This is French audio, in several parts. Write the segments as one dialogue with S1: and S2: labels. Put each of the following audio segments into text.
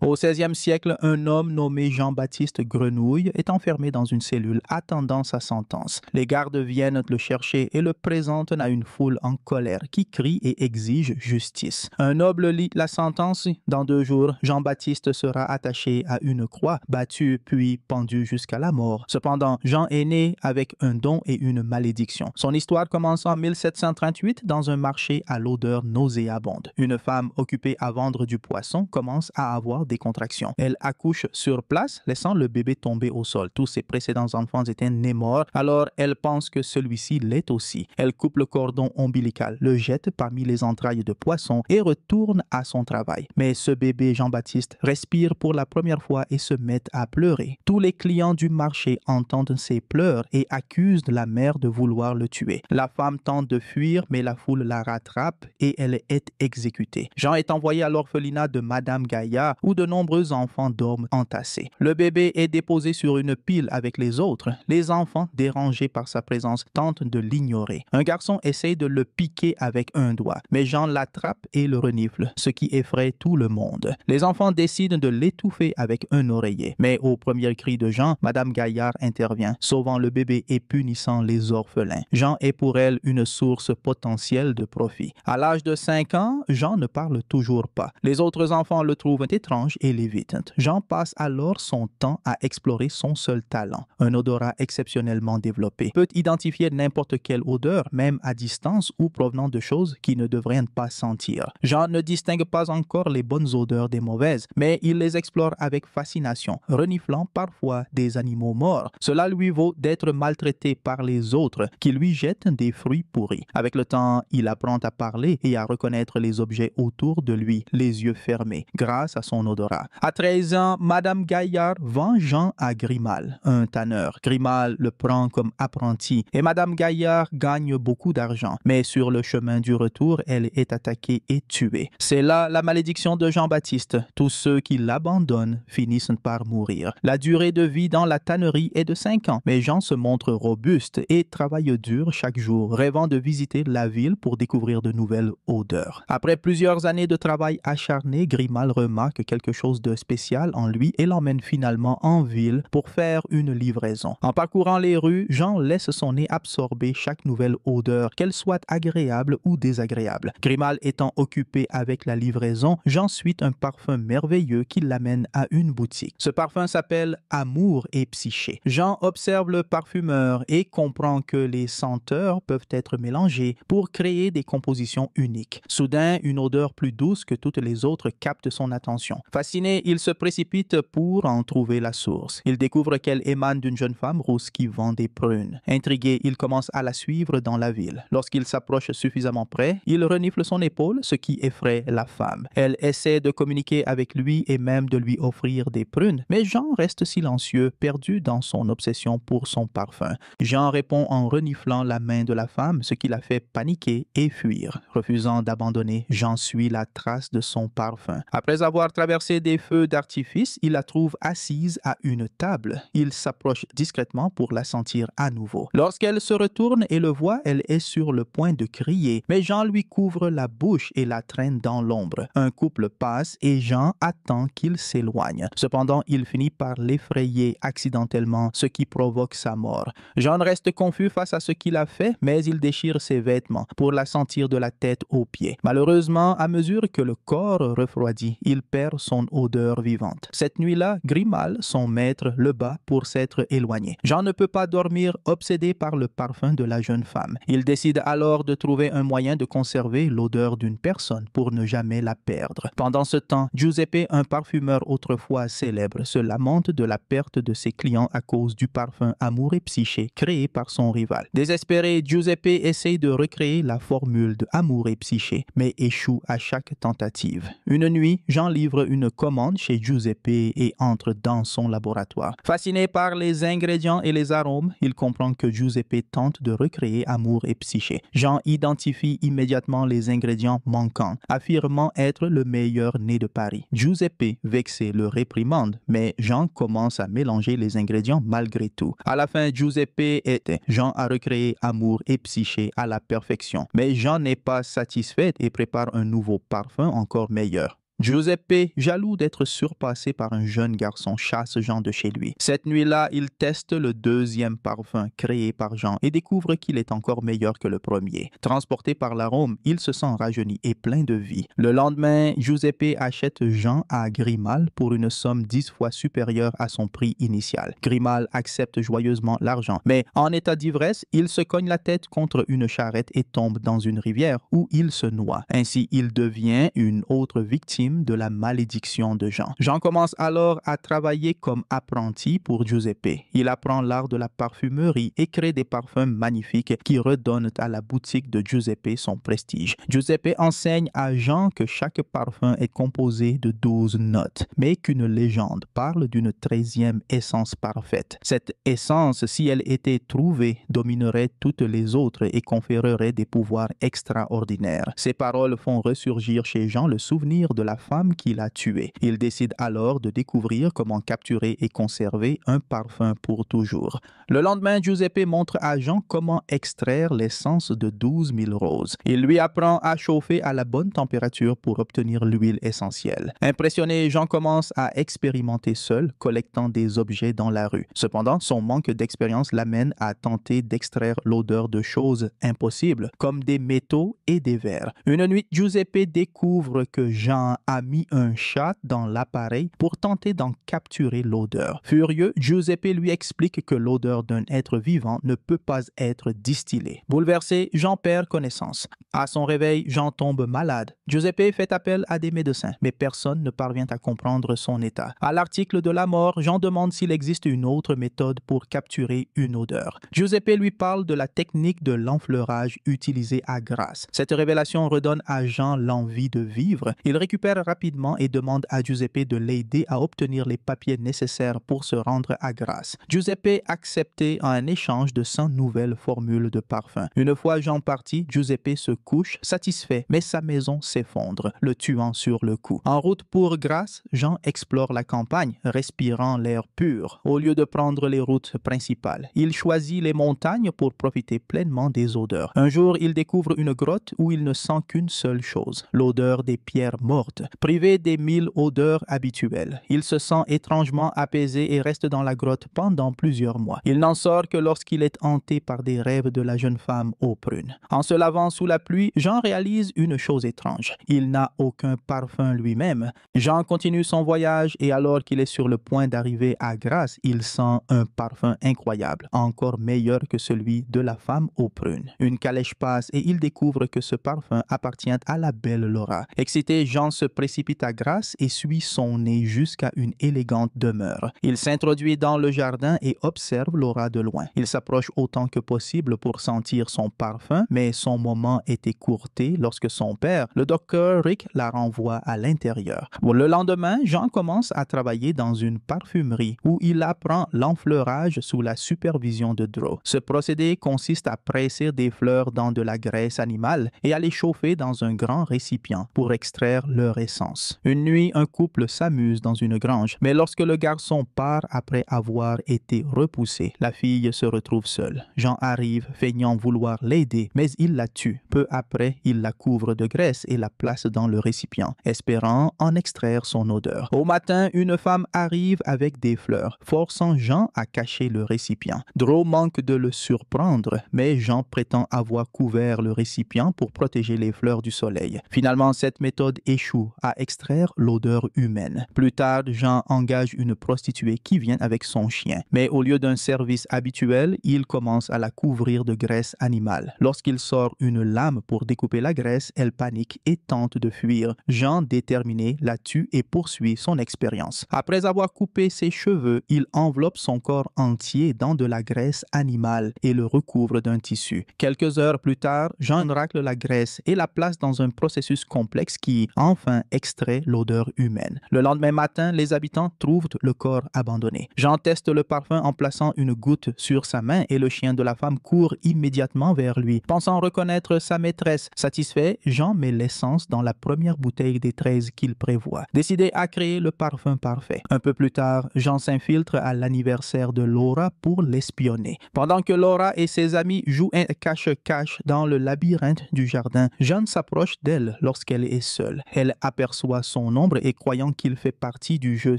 S1: Au XVIe siècle, un homme nommé Jean-Baptiste Grenouille est enfermé dans une cellule attendant sa sentence. Les gardes viennent le chercher et le présentent à une foule en colère qui crie et exige justice. Un noble lit la sentence. Dans 2 jours, Jean-Baptiste sera attaché à une croix, battu puis pendu jusqu'à la mort. Cependant, Jean est né avec un don et une malédiction. Son histoire commence en 1738 dans un marché à l'odeur nauséabonde. Une femme occupée à vendre du poisson commence à avoir des contractions. Elle accouche sur place, laissant le bébé tomber au sol. Tous ses précédents enfants étaient nés morts, alors elle pense que celui-ci l'est aussi. Elle coupe le cordon ombilical, le jette parmi les entrailles de poisson et retourne à son travail. Mais ce bébé Jean-Baptiste respire pour la première fois et se met à pleurer. Tous les clients du marché entendent ses pleurs et accusent la mère de vouloir le tuer. La femme tente de fuir, mais la foule la rattrape et elle est exécutée. Jean est envoyé à l'orphelinat de Madame Gaillard, où de nombreux enfants dorment entassés. Le bébé est déposé sur une pile avec les autres. Les enfants, dérangés par sa présence, tentent de l'ignorer. Un garçon essaie de le piquer avec un doigt, mais Jean l'attrape et le renifle, ce qui effraie tout le monde. Les enfants décident de l'étouffer avec un oreiller. Mais au premier cri de Jean, Madame Gaillard intervient, sauvant le bébé et punissant les orphelins. Jean est pour elle une source potentielle de profit. À l'âge de 5 ans, Jean ne parle toujours pas. Les autres enfants le trouvent étrange et l'évitent. Jean passe alors son temps à explorer son seul talent. Un odorat exceptionnellement développé peut identifier n'importe quelle odeur, même à distance ou provenant de choses qui ne devraient pas sentir. Jean ne distingue pas encore les bonnes odeurs des mauvaises, mais il les explore avec fascination, reniflant parfois des animaux morts. Cela lui vaut d'être maltraité par les autres, qui lui jettent des fruits pourris. Avec le temps, il apprend à parler et à reconnaître les objets autour de lui, les yeux fermés, grâce à son odorat. À 13 ans, Madame Gaillard vend Jean à Grimal, un tanneur. Grimal le prend comme apprenti et Madame Gaillard gagne beaucoup d'argent. Mais sur le chemin du retour, elle est attaquée et tuée. C'est là la malédiction de Jean-Baptiste. Tous ceux qui l'abandonnent finissent par mourir. La durée de vie dans la tannerie est de 5 ans, mais Jean se montre robuste et travaille dur chaque jour, rêvant de visiter la ville pour découvrir de nouvelles odeurs. Après plusieurs années de travail acharné, Grimal remarque quelque chose de spécial en lui et l'emmène finalement en ville pour faire une livraison. En parcourant les rues, Jean laisse son nez absorber chaque nouvelle odeur, qu'elle soit agréable ou désagréable. Grimal étant occupé avec la livraison, Jean suit un parfum merveilleux qui l'amène à une boutique. Ce parfum s'appelle Amour et Psyché. Jean observe le parfumeur et comprend que les senteurs peuvent être mélangées pour créer des compositions uniques. Soudain, une odeur plus douce que toutes les autres capte son attention. Fasciné, il se précipite pour en trouver la source. Il découvre qu'elle émane d'une jeune femme rousse qui vend des prunes. Intrigué, il commence à la suivre dans la ville. Lorsqu'il s'approche suffisamment près, il renifle son épaule, ce qui effraie la femme. Elle essaie de communiquer avec lui et même de lui offrir des prunes, mais Jean reste silencieux, perdu dans son obsession pour son parfum. Jean répond en reniflant la main de la femme, ce qui la fait paniquer et fuir. Refusant d'abandonner, Jean suit la trace de son parfum. Après avoir traversé des feux d'artifice, il la trouve assise à une table. Il s'approche discrètement pour la sentir à nouveau. Lorsqu'elle se retourne et le voit, elle est sur le point de crier, mais Jean lui couvre la bouche et la traîne dans l'ombre. Un couple passe et Jean attend qu'il s'éloigne. Cependant, il finit par l'effrayer accidentellement, ce qui provoque sa mort. Jean reste confus face à ce qu'il a fait, mais il déchire ses vêtements pour la sentir de la tête aux pieds. Malheureusement, à mesure que le corps refroidit, il perd son odeur vivante. Cette nuit-là, Grimal, son maître, le bat pour s'être éloigné. Jean ne peut pas dormir, obsédé par le parfum de la jeune femme. Il décide alors de trouver un moyen de conserver l'odeur d'une personne pour ne jamais la perdre. Pendant ce temps, Giuseppe, un parfumeur autrefois célèbre, se lamente de la perte de ses clients à cause du parfum Amour et Psyché créé par son rival. Désespéré, Giuseppe essaye de recréer la formule de Amour et Psyché, mais échoue à chaque tentative. Une nuit, Jean livre une commande chez Giuseppe et entre dans son laboratoire. Fasciné par les ingrédients et les arômes, il comprend que Giuseppe tente de recréer Amour et Psyché. Jean identifie immédiatement les ingrédients manquants, affirmant être le meilleur né de Paris. Giuseppe, vexé, le réprimande, mais Jean commence à mélanger les ingrédients malgré tout. À la fin, Giuseppe aide Jean à recréer Amour et Psyché à la perfection. Mais Jean n'est pas satisfait et prépare un nouveau parfum encore meilleur. Giuseppe, jaloux d'être surpassé par un jeune garçon, chasse Jean de chez lui. Cette nuit-là, il teste le deuxième parfum créé par Jean et découvre qu'il est encore meilleur que le premier. Transporté par l'arôme, il se sent rajeuni et plein de vie. Le lendemain, Giuseppe achète Jean à Grimal pour une somme 10 fois supérieure à son prix initial. Grimal accepte joyeusement l'argent, mais en état d'ivresse, il se cogne la tête contre une charrette et tombe dans une rivière où il se noie. Ainsi, il devient une autre victime de la malédiction de Jean. Jean commence alors à travailler comme apprenti pour Giuseppe. Il apprend l'art de la parfumerie et crée des parfums magnifiques qui redonnent à la boutique de Giuseppe son prestige. Giuseppe enseigne à Jean que chaque parfum est composé de 12 notes, mais qu'une légende parle d'une 13e essence parfaite. Cette essence, si elle était trouvée, dominerait toutes les autres et conférerait des pouvoirs extraordinaires. Ces paroles font ressurgir chez Jean le souvenir de la femme qu'il a tuée. Il décide alors de découvrir comment capturer et conserver un parfum pour toujours. Le lendemain, Giuseppe montre à Jean comment extraire l'essence de 12 000 roses. Il lui apprend à chauffer à la bonne température pour obtenir l'huile essentielle. Impressionné, Jean commence à expérimenter seul, collectant des objets dans la rue. Cependant, son manque d'expérience l'amène à tenter d'extraire l'odeur de choses impossibles, comme des métaux et des verres. Une nuit, Giuseppe découvre que Jean a mis un chat dans l'appareil pour tenter d'en capturer l'odeur. Furieux, Giuseppe lui explique que l'odeur d'un être vivant ne peut pas être distillée. Bouleversé, Jean perd connaissance. À son réveil, Jean tombe malade. Giuseppe fait appel à des médecins, mais personne ne parvient à comprendre son état. À l'article de la mort, Jean demande s'il existe une autre méthode pour capturer une odeur. Giuseppe lui parle de la technique de l'enfleurage utilisée à Grasse. Cette révélation redonne à Jean l'envie de vivre. Il récupère rapidement et demande à Giuseppe de l'aider à obtenir les papiers nécessaires pour se rendre à Grasse. Giuseppe acceptait en échange de 100 nouvelles formules de parfum. Une fois Jean parti, Giuseppe se couche satisfait, mais sa maison s'effondre, le tuant sur le coup. En route pour Grasse, Jean explore la campagne, respirant l'air pur, au lieu de prendre les routes principales. Il choisit les montagnes pour profiter pleinement des odeurs. Un jour, il découvre une grotte où il ne sent qu'une seule chose, l'odeur des pierres mortes. Privé des 1000 odeurs habituelles, il se sent étrangement apaisé et reste dans la grotte pendant plusieurs mois. Il n'en sort que lorsqu'il est hanté par des rêves de la jeune femme aux prunes. En se lavant sous la pluie, Jean réalise une chose étrange. Il n'a aucun parfum lui-même. Jean continue son voyage et alors qu'il est sur le point d'arriver à Grasse, il sent un parfum incroyable, encore meilleur que celui de la femme aux prunes. Une calèche passe et il découvre que ce parfum appartient à la belle Laura. Excité, Jean se précipite à Grasse et suit son nez jusqu'à une élégante demeure. Il s'introduit dans le jardin et observe Laura de loin. Il s'approche autant que possible pour sentir son parfum, mais son moment est écourté lorsque son père, le docteur Rick, la renvoie à l'intérieur. Le lendemain, Jean commence à travailler dans une parfumerie où il apprend l'enfleurage sous la supervision de Drew. Ce procédé consiste à presser des fleurs dans de la graisse animale et à les chauffer dans un grand récipient pour extraire leur essence. Une nuit, un couple s'amuse dans une grange, mais lorsque le garçon part après avoir été repoussé, la fille se retrouve seule. Jean arrive, feignant vouloir l'aider, mais il la tue. Peu après, il la couvre de graisse et la place dans le récipient, espérant en extraire son odeur. Au matin, une femme arrive avec des fleurs, forçant Jean à cacher le récipient. Drew manque de le surprendre, mais Jean prétend avoir couvert le récipient pour protéger les fleurs du soleil. Finalement, cette méthode échoue à extraire l'odeur humaine. Plus tard, Jean engage une prostituée qui vient avec son chien, mais au lieu d'un service habituel, il commence à la couvrir de graisse animale. Lorsqu'il sort une lame pour découper la graisse, elle panique et tente de fuir. Jean, déterminé, la tue et poursuit son expérience. Après avoir coupé ses cheveux, il enveloppe son corps entier dans de la graisse animale et le recouvre d'un tissu. Quelques heures plus tard, Jean racle la graisse et la place dans un processus complexe qui, enfin, extrait l'odeur humaine. Le lendemain matin, les habitants trouvent le corps abandonné. Jean teste le parfum en plaçant une goutte sur sa main et le chien de la femme court immédiatement vers lui, pensant reconnaître sa maîtresse. Satisfait, Jean met l'essence dans la première bouteille des 13 qu'il prévoit, décidé à créer le parfum parfait. Un peu plus tard, Jean s'infiltre à l'anniversaire de Laura pour l'espionner. Pendant que Laura et ses amis jouent un cache-cache dans le labyrinthe du jardin, Jean s'approche d'elle lorsqu'elle est seule. Elle aperçoit son ombre et croyant qu'il fait partie du jeu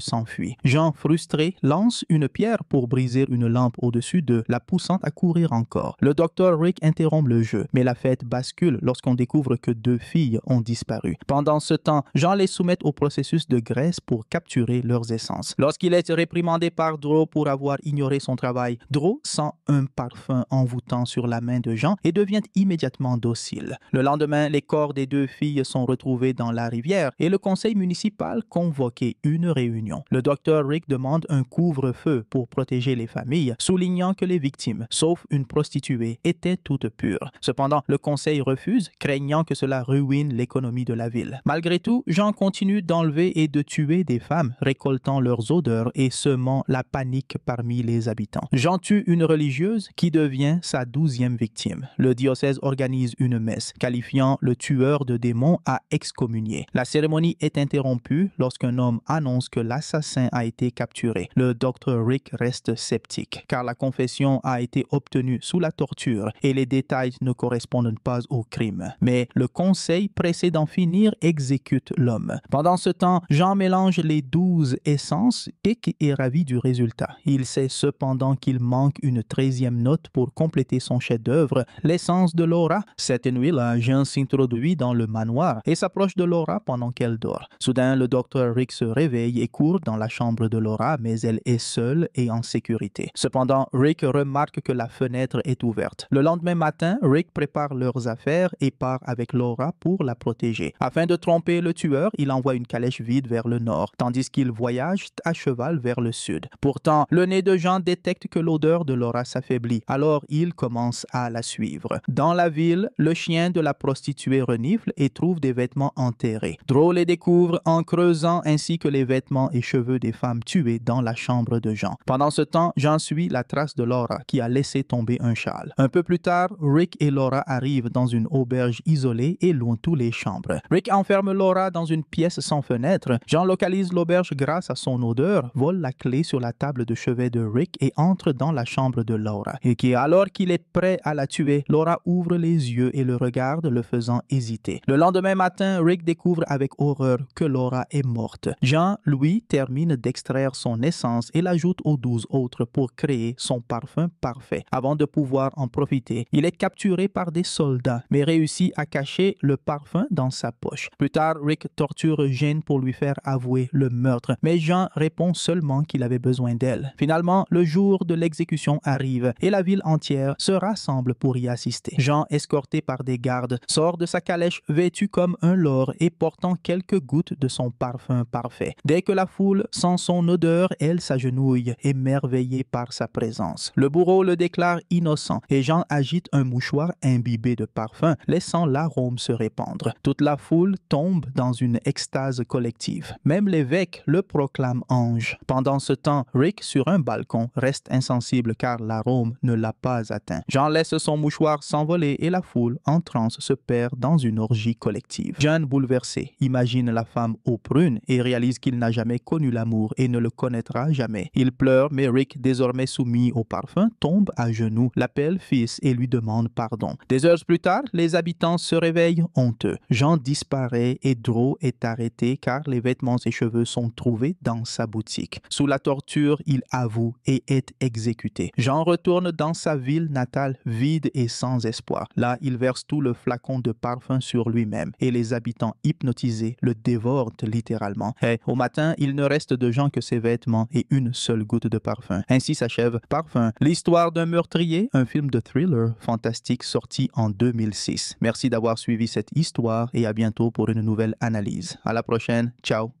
S1: s'enfuit. Jean, frustré, lance une pierre pour briser une lampe au-dessus d'eux, la poussant à courir encore. Le docteur Rick interrompt le jeu, mais la fête bascule lorsqu'on découvre que 2 filles ont disparu. Pendant ce temps, Jean les soumet au processus de graisse pour capturer leurs essences. Lorsqu'il est réprimandé par Draw pour avoir ignoré son travail, Draw sent un parfum envoûtant sur la main de Jean et devient immédiatement docile. Le lendemain, les corps des 2 filles sont retrouvés dans la rivière et le conseil municipal convoquait une réunion. Le docteur Rick demande un couvre-feu pour protéger les familles, soulignant que les victimes, sauf une prostituée, étaient toutes pures. Cependant, le conseil refuse, craignant que cela ruine l'économie de la ville. Malgré tout, Jean continue d'enlever et de tuer des femmes, récoltant leurs odeurs et semant la panique parmi les habitants. Jean tue une religieuse qui devient sa 12e victime. Le diocèse organise une messe, qualifiant le tueur de démons à excommunier. La cérémonie est interrompue lorsqu'un homme annonce que l'assassin a été capturé. Le docteur Rick reste sceptique, car la confession a été obtenue sous la torture et les détails ne correspondent pas au crime. Mais le conseil, pressé d'en finir, exécute l'homme. Pendant ce temps, Jean mélange les 12 essences et est ravi du résultat. Il sait cependant qu'il manque une 13e note pour compléter son chef-d'œuvre, l'essence de Laura. Cette nuit-là, Jean s'introduit dans le manoir et s'approche de Laura pendant qu'elle dort. Soudain, le docteur Rick se réveille et court dans la chambre de Laura, mais elle est seule et en sécurité. Cependant, Rick remarque que la fenêtre est ouverte. Le lendemain matin, Rick prépare leurs affaires et part avec Laura pour la protéger. Afin de tromper le tueur, il envoie une calèche vide vers le nord, tandis qu'il voyage à cheval vers le sud. Pourtant, le nez de Jean détecte que l'odeur de Laura s'affaiblit, alors il commence à la suivre. Dans la ville, le chien de la prostituée renifle et trouve des vêtements enterrés. Draw les découvre en creusant ainsi que les vêtements et cheveux des femmes tuées dans la chambre de Jean. Pendant ce temps, Jean suit la trace de Laura qui a laissé tomber un châle. Un peu plus tard, Rick et Laura arrivent dans une auberge isolée et loin toutes les chambres. Rick enferme Laura dans une pièce sans fenêtre. Jean localise l'auberge grâce à son odeur, vole la clé sur la table de chevet de Rick et entre dans la chambre de Laura. Et alors qu'il est prêt à la tuer, Laura ouvre les yeux et le regarde, le faisant hésiter. Le lendemain matin, Rick découvre avec horreur que Laura est morte. Jean, lui, termine d'extraire son essence et l'ajoute aux 12 autres pour créer son parfum parfait. Avant de pouvoir en profiter, il est capturé par des soldats, mais réussit à cacher le parfum dans sa poche. Plus tard, Rick torture Jane pour lui faire avouer le meurtre, mais Jean répond seulement qu'il avait besoin d'elle. Finalement, le jour de l'exécution arrive et la ville entière se rassemble pour y assister. Jean, escorté par des gardes, sort de sa calèche vêtu comme un lord et portant quelques gouttes de son parfum parfait. Dès que la foule sent son odeur, elle s'agenouille, émerveillée par sa présence. Le bourreau le déclare innocent et Jean agite un mouchoir imbibé de parfum, laissant l'arôme se répandre. Toute la foule tombe dans une extase collective. Même l'évêque le proclame ange. Pendant ce temps, Rick, sur un balcon, reste insensible car l'arôme ne l'a pas atteint. Jean laisse son mouchoir s'envoler et la foule, en transe, se perd dans une orgie collective. Jean, bouleversé, imagine la femme aux prunes et réalise qu'il n'a jamais connu l'amour et ne le connaîtra jamais. Il pleure, mais Rick, désormais soumis au parfum, tombe à genoux, l'appelle fils et lui demande pardon. Des heures plus tard, les habitants se réveillent honteux. Jean disparaît et Draw est arrêté car les vêtements et cheveux sont trouvés dans sa boutique. Sous la torture, il avoue et est exécuté. Jean retourne dans sa ville natale vide et sans espoir. Là, il verse tout le flacon de parfum sur lui-même et les habitants hypnotisés le dévorent littéralement. Et au matin, il ne reste de Jean que ses vêtements et une seule goutte de parfum. Ainsi s'achève Parfum, l'histoire d'un meurtrier, un film de thriller fantastique sorti en 2006. Merci d'avoir suivi cette histoire et à bientôt pour une nouvelle analyse. À la prochaine. Ciao.